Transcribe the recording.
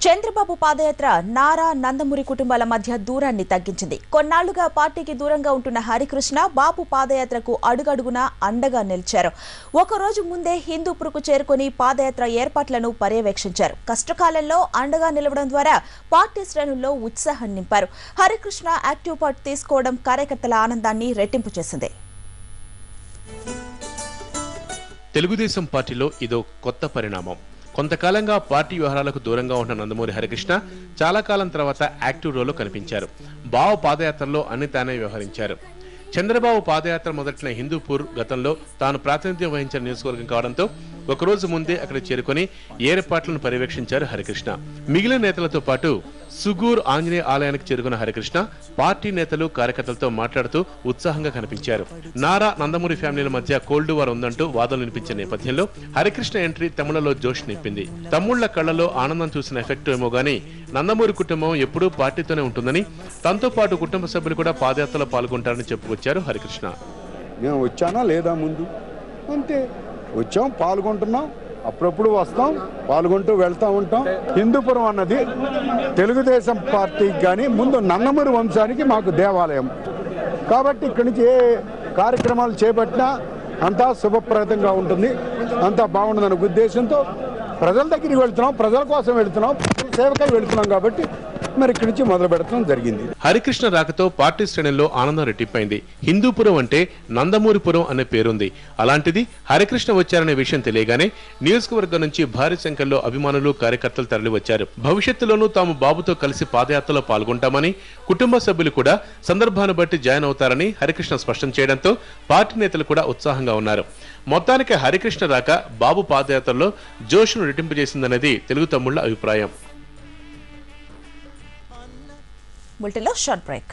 చంద్రబాబు పాదయాత్ర నారా నందమూరి కుటుంబాల మధ్య దూరాన్ని తగ్గించింది. కొన్నాళ్లుగా పార్టీకి దూరంగా ఉంటున్న హరికృష్ణ బాబు పాదయాత్రకు అడుగడుగునా అండగా నిలిచారు. ఒకరోజు ముందే హిందూపురకు చేరుకుని పాదయాత్ర ఏర్పాట్లను పర్యవేక్షించారు. కష్టకాలంలో అండగా నిలవడం ద్వారా పార్టీ శ్రేణుల్లో ఉత్సాహం నింపారు. హరికృష్ణ యాక్టివ్ పార్ట్ తీసుకోవడం కార్యకర్తల ఆనందాన్ని రెట్టింపు చేసింది. తెలుగుదేశం పార్టీలో ఇదో కొత్త పరిణామం. కొంతకాలంగా పార్టీ వ్యవహారాలకు దూరంగా ఉన్న నందమూరి హరికృష్ణ చాలా కాలం తర్వాత యాక్టివ్ రోల్లో కనిపించారు. బావ పాదయాత్రలో అన్ని తానే వ్యవహరించారు. చంద్రబాబు పాదయాత్ర మొదటిన హిందూపూర్ గతంలో తాను ప్రాతినిధ్యం వహించిన నియోజకవర్గం కావడంతో ఒకరోజు ముందే అక్కడ చేరుకుని ఏర్పాట్లను పర్యవేక్షించారు హరికృష్ణ. మిగిలిన నేతలతో పాటు సుగూర్ ఆంజనేయ ఆలయానికి చేరుకున్న హరికృష్ణ పార్టీ నేతలు కార్యకర్తలతో మాట్లాడుతూ ఉత్సాహంగా కనిపించారు. నారా నందమూరి ఫ్యామిలీల మధ్య కోల్డ్ వార్ ఉందంటూ వాదనలు వినిపించే నేపథ్యంలో హరికృష్ణ ఎంట్రీ తమ్ముళ్లలో జోష్ నింపింది. తమ్ముళ్ల కళ్లలో ఆనందం చూసిన ఎఫెక్ట్ ఏమో గానీ నందమూరి కుటుంబం ఎప్పుడూ పార్టీతోనే ఉంటుందని, తనతో పాటు కుటుంబ సభ్యులు కూడా పాదయాత్రలో పాల్గొంటారని చెప్పుకొచ్చారు హరికృష్ణ. మేము వచ్చానా లేదా ముందు అంతే, వచ్చాం, పాల్గొంటున్నాం, అప్పుడప్పుడు వస్తాం, పాల్గొంటూ వెళ్తూ ఉంటాం. హిందూపురం అన్నది తెలుగుదేశం పార్టీకి కానీ ముందు నందమూరి వంశానికి మాకు దేవాలయం కాబట్టి ఇక్కడి నుంచి ఏ కార్యక్రమాలు చేపట్టినా అంతా శుభప్రదంగా ఉంటుంది, అంతా బాగుంటుందనే ఉద్దేశంతో ప్రజల దగ్గరికి వెళ్తున్నాం, ప్రజల కోసం వెళ్తున్నాం, సేవకై వెళ్తున్నాం కాబట్టి మరి ఇక్కడి నుంచి మొదలు పెట్టడం జరిగింది. హరికృష్ణ రాకతో పార్టీ శ్రేణుల్లో ఆనందం రెట్టింపైంది. హిందూపురం అంటే నందమూరిపురం అనే పేరుంది. అలాంటిది హరికృష్ణ వచ్చారనే విషయం తెలియగానే నియోజకవర్గం నుంచి భారీ సంఖ్యలో అభిమానులు, కార్యకర్తలు తరలివచ్చారు. భవిష్యత్తులోనూ తాము బాబుతో కలిసి పాదయాత్రలో పాల్గొంటామని, కుటుంబ సభ్యులు కూడా సందర్భాన్ని బట్టి జాయిన్ అవుతారని హరికృష్ణ స్పష్టం చేయడంతో పార్టీ నేతలు కూడా ఉత్సాహంగా ఉన్నారు. మొత్తానికి హరికృష్ణ రాక బాబు పాదయాత్రలో జోష్ను రెట్టింపు చేసిందనేది తెలుగు తమ్ముళ్ల అభిప్రాయం. బులెటిన్లో షార్ట్ బ్రేక్.